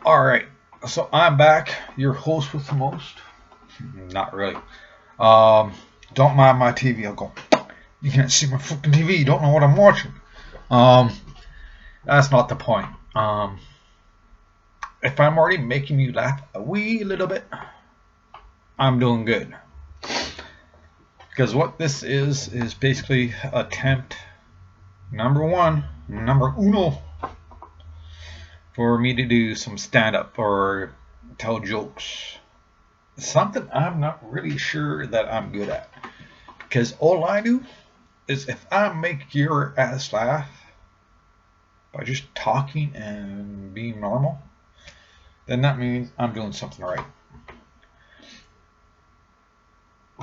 Alright, so I'm back, your host with the most. Not really. Um, don't mind my TV, Uncle. You can't see my fucking TV, you don't know what I'm watching. Um, that's not the point. If I'm already making you laugh a wee little bit, I'm doing good. Because what this is basically attempt number one, number uno, for me to do some stand up or tell jokes. Something I'm not really sure that I'm good at. Because all I do is if I make your ass laugh by just talking and being normal, then that means I'm doing something right.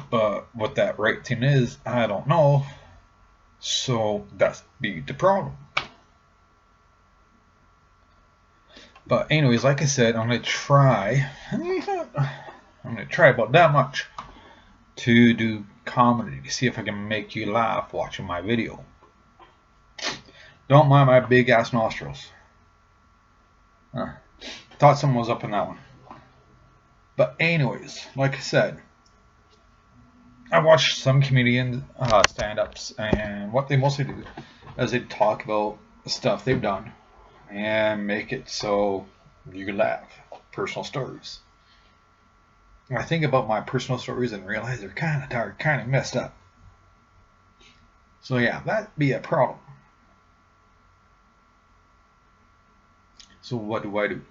But what that right thing is, I don't know. So that's be the problem. But anyways, like I said, I'm gonna try. I'm gonna try about that much to do comedy to see if I can make you laugh watching my video. Don't mind my big ass nostrils. Thought someone was up in that one. But anyways, like I said, I watched some comedian stand-ups, and what they mostly do is they talk about the stuff they've done and make it so you can laugh. Personal stories. And I think about my personal stories and realize they're kind of dark, kind of messed up. So yeah, that'd be a problem. So what do I do?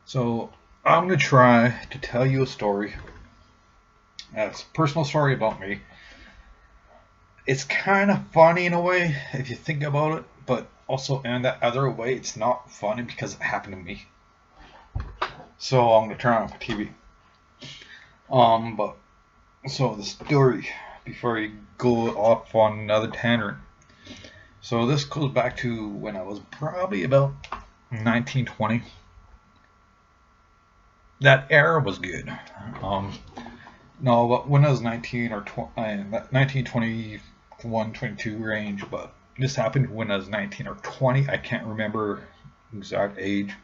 So I'm gonna try to tell you a story. That's a personal story about me. It's kind of funny in a way if you think about it, but also in that other way, it's not funny because it happened to me. So I'm gonna turn off the TV. But so the story before you go off on another tangent. So this goes back to when I was probably about 1920. That era was good. No, but when I was 19 or 1921, 22 range, but this happened when I was 19 or 20. I can't remember exact age.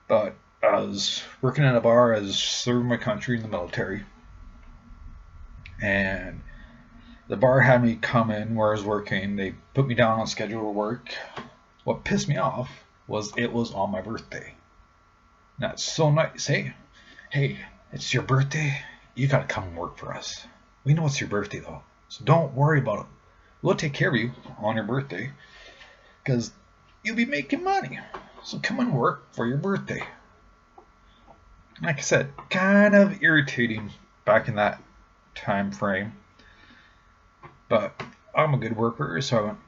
But I was working in a bar. I was serving my country in the military. And the bar had me come in where I was working. They put me down on schedule of work. What pissed me off was it was on my birthday. That's so nice. Hey, it's your birthday. You gotta come and work for us. We know it's your birthday though, so don't worry about it. We'll take care of you on your birthday, because you'll be making money. So come and work for your birthday. Like I said, kind of irritating back in that time frame. But I'm a good worker, so I went,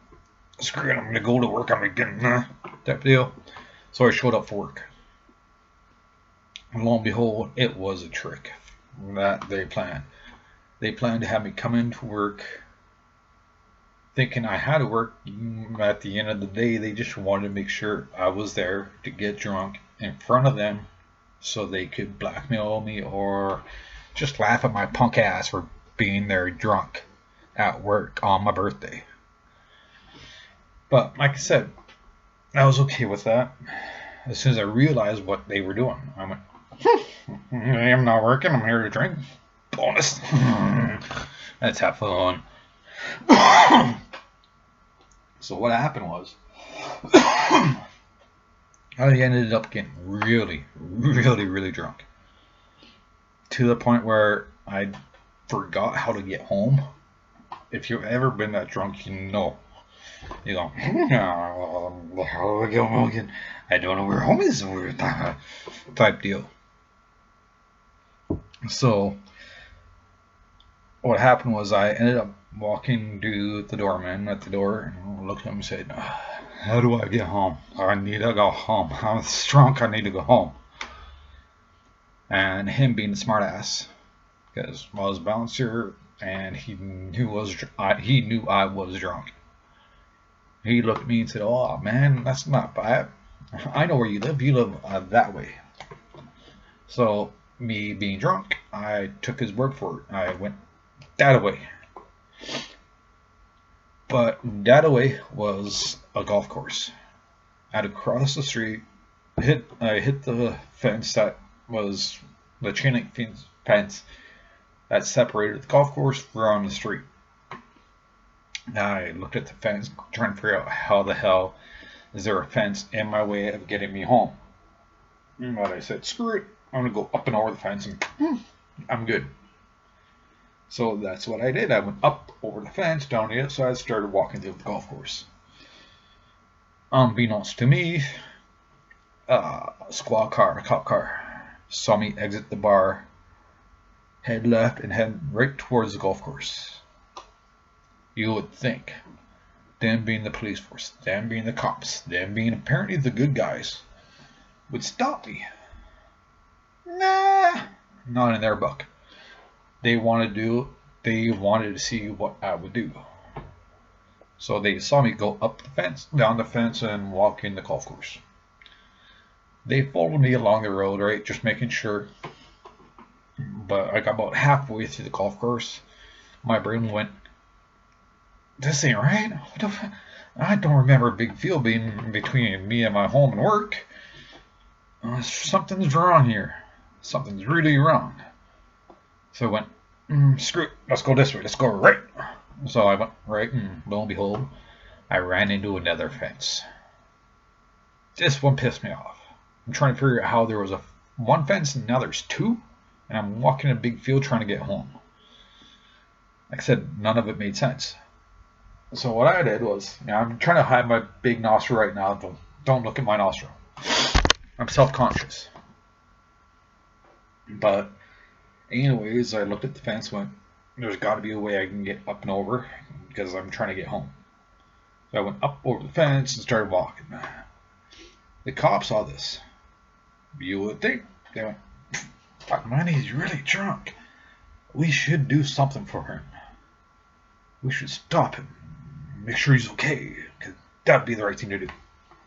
screw it, I'm gonna go to work. I'm gonna type deal. So I showed up for work. And lo and behold, it was a trick that they planned. They planned to have me come into work thinking I had to work. At the end of the day, they just wanted to make sure I was there to get drunk in front of them so they could blackmail me or just laugh at my punk ass for being there drunk at work on my birthday. But like I said, I was okay with that. As soon as I realized what they were doing, I went, I'm not working, I'm here to drink. Bonus. Let's have fun. So what happened was, I ended up getting really, really, really drunk. To the point where I forgot how to get home. If you've ever been that drunk, you know. You go, how do I get home again? I don't know where home is. Type deal. So what happened was I ended up walking to the doorman at the door and looked at him and said, how do I get home? I need to go home. I'm drunk. I need to go home. And him being a smartass, because I was a bouncer and he knew I was drunk. He looked at me and said, oh man, that's not bad. I know where you live. You live that way. So me being drunk, I took his word for it. I went that way. But that way was a golf course. I had to cross the street. I hit the fence that was the chain link fence that separated the golf course from the street. I looked at the fence, trying to figure out how the hell is there a fence in my way of getting me home. But I said, screw it. I'm going to go up and over the fence and I'm good. So that's what I did. I went up over the fence, down the outside, started walking through the golf course. Unbeknownst to me, a squad car, a cop car, saw me exit the bar, head left, and head right towards the golf course. You would think, them being the police force, them being the cops, them being apparently the good guys, would stop me. Nah, not in their book. They wanted to see what I would do. So they saw me go up the fence, down the fence, and walk in the golf course. They followed me along the road, right, just making sure. But I got about halfway through the golf course. My brain went, this ain't right. I don't remember a big field being between me and my home and work. Something's wrong here. Something's really wrong. So I went, screw it, let's go this way, let's go right. So I went right, and lo and behold, I ran into another fence. This one pissed me off. I'm trying to figure out how there was one fence and now there's two, and I'm walking a big field trying to get home. Like I said, none of it made sense. So what I did was, I'm trying to hide my big nostril right now. Don't look at my nostril. I'm self-conscious. But anyways, I looked at the fence, went, there's got to be a way I can get up and over because I'm trying to get home. So I went up over the fence and started walking. The cops saw this. You would think. They went, fuck man, he's really drunk. We should do something for him. We should stop him. Make sure he's okay. Because that'd be the right thing to do.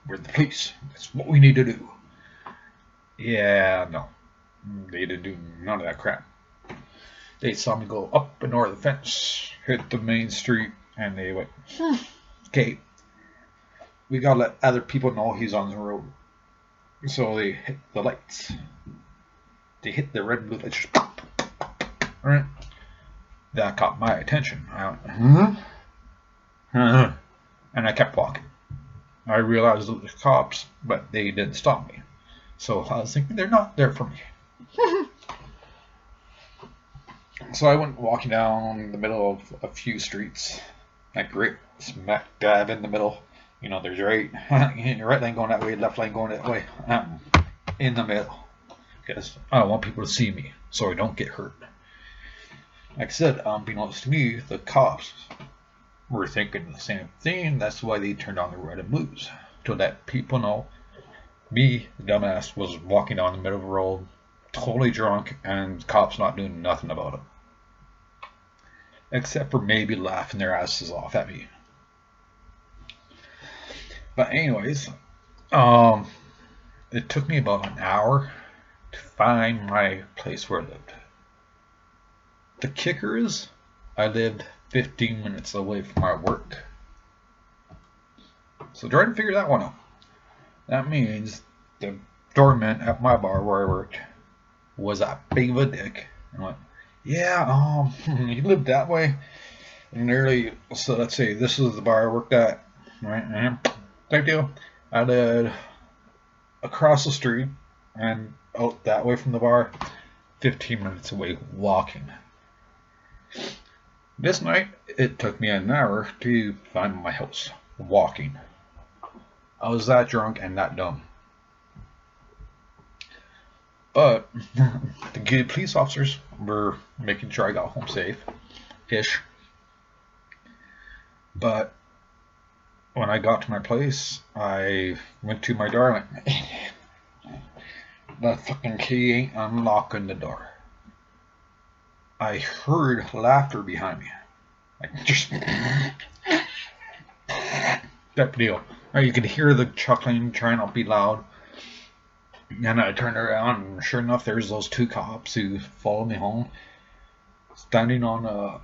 We're the police. That's what we need to do. Yeah, no. They didn't do none of that crap. They saw me go up and over the fence, hit the main street, and they went, okay, we gotta let other people know he's on the road. So they hit the lights. They hit the red and blue lights. Just pop, right? That caught my attention. I went, and I kept walking. I realized it was the cops, but they didn't stop me. So I was thinking, they're not there for me. So I went walking down the middle of a few streets, like right smack dab in the middle. You know, there's right lane going that way, left lane going that way. In the middle, because I don't want people to see me, so I don't get hurt. Like I said, unbeknownst to me, the cops were thinking the same thing. That's why they turned on the red and blues, to let people know me, the dumbass, was walking down the middle of the road, totally drunk, and cops not doing nothing about it. Except for maybe laughing their asses off at me. But anyways, it took me about an hour to find my place where I lived. The kicker is, I lived 15 minutes away from my work. So try to figure that one out. That means the doorman at my bar where I worked was a big of a dick. And went, yeah, he lived that way. And nearly, so let's say this is the bar I worked at, right? Type deal. I lived across the street and out that way from the bar, 15 minutes away walking. This night, it took me an hour to find my house walking. I was that drunk and that dumb. But the good police officers were making sure I got home safe-ish. But when I got to my place, I went to my door and went, that fucking key ain't unlocking the door. I heard laughter behind me. Like, just that deal. You could hear the chuckling, trying not to be loud. And I turned around, and sure enough, there's those two cops who followed me home, standing on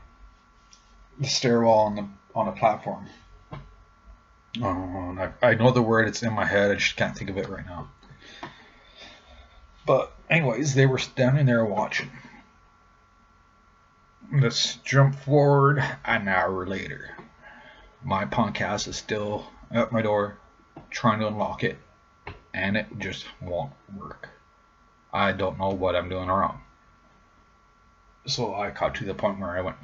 the stairwell on the platform. I know the word, it's in my head, I just can't think of it right now. But anyways, they were standing there watching. Let's jump forward an hour later. My punk ass is still at my door trying to unlock it, and it just won't work. I don't know what I'm doing wrong. So I got to the point where I went,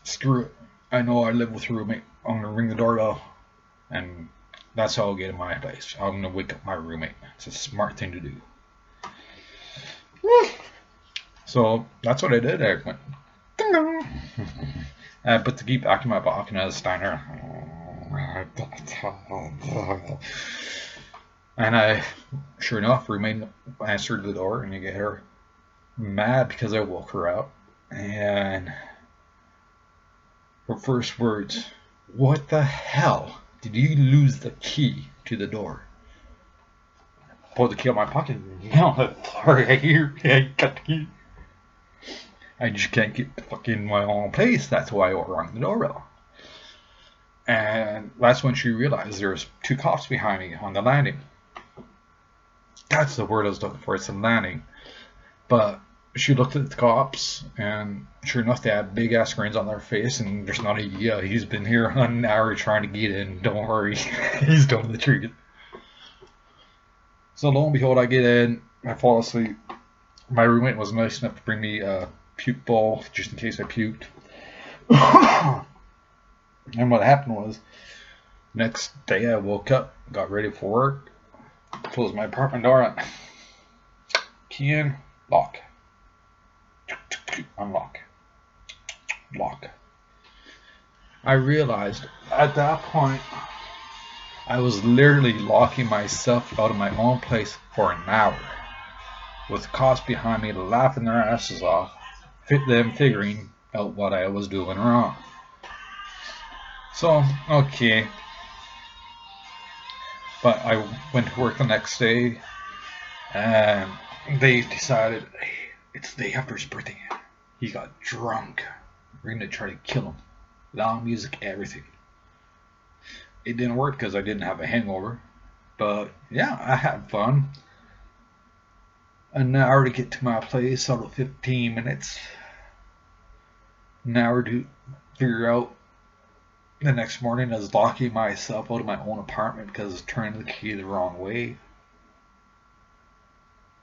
screw it. I know I live with a roommate. I'm gonna ring the doorbell, and that's how I'll get in my place. I'm gonna wake up my roommate. It's a smart thing to do. So that's what I did. I went, ding dong. I put the key back in my pocket and I was Steiner. And I, sure enough, roommate answered the door, and you get her mad because I woke her up. And her first words, "What the hell? Did you lose the key to the door?" I pulled the key out of my pocket. No, sorry, I got the key. I just can't get the fucking my own place. That's why I rang the doorbell. And that's when she realized there's 2 cops behind me on the landing. That's the word I was looking for. It's a landing. But she looked at the cops, and sure enough, they had big ass grins on their face, and there's not a yeah. He's been here an hour trying to get in. Don't worry, he's done the treat. So lo and behold, I get in. I fall asleep. My roommate was nice enough to bring me a puke bowl just in case I puked. And what happened was, next day I woke up, got ready for work, closed my apartment door, key in, lock, unlock, lock. I realized at that point I was literally locking myself out of my own place for an hour, with cops behind me laughing their asses off, them figuring out what I was doing wrong. So, okay. But I went to work the next day, and they decided, hey, it's the day after his birthday. He got drunk. We're going to try to kill him. Loud music, everything. It didn't work because I didn't have a hangover. But yeah, I had fun. An hour to get to my place out of 15 minutes. An hour to figure out the next morning I was locking myself out of my own apartment because I was turning the key the wrong way.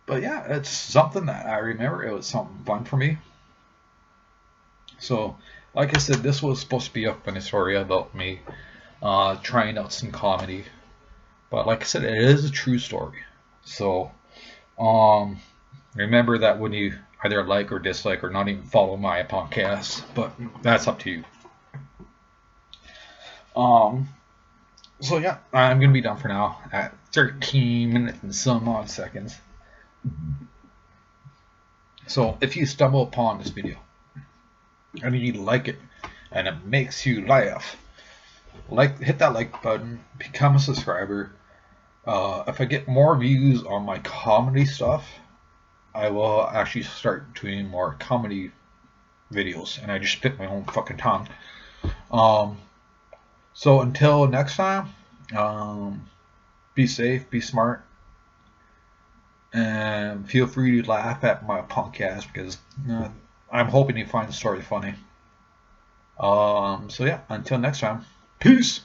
But yeah, it's something that I remember. It was something fun for me. So, like I said, this was supposed to be a funny story about me trying out some comedy. But like I said, it is a true story. So, remember that when you either like or dislike or not even follow my podcast, but that's up to you. So yeah, I'm gonna be done for now at 13 minutes and some odd seconds. So if you stumble upon this video and you like it and it makes you laugh, hit that like button, become a subscriber. If I get more views on my comedy stuff, I will actually start doing more comedy videos, and I just spit my own fucking tongue. So until next time, be safe, be smart, and feel free to laugh at my podcast because I'm hoping you find the story funny. So yeah, until next time, peace.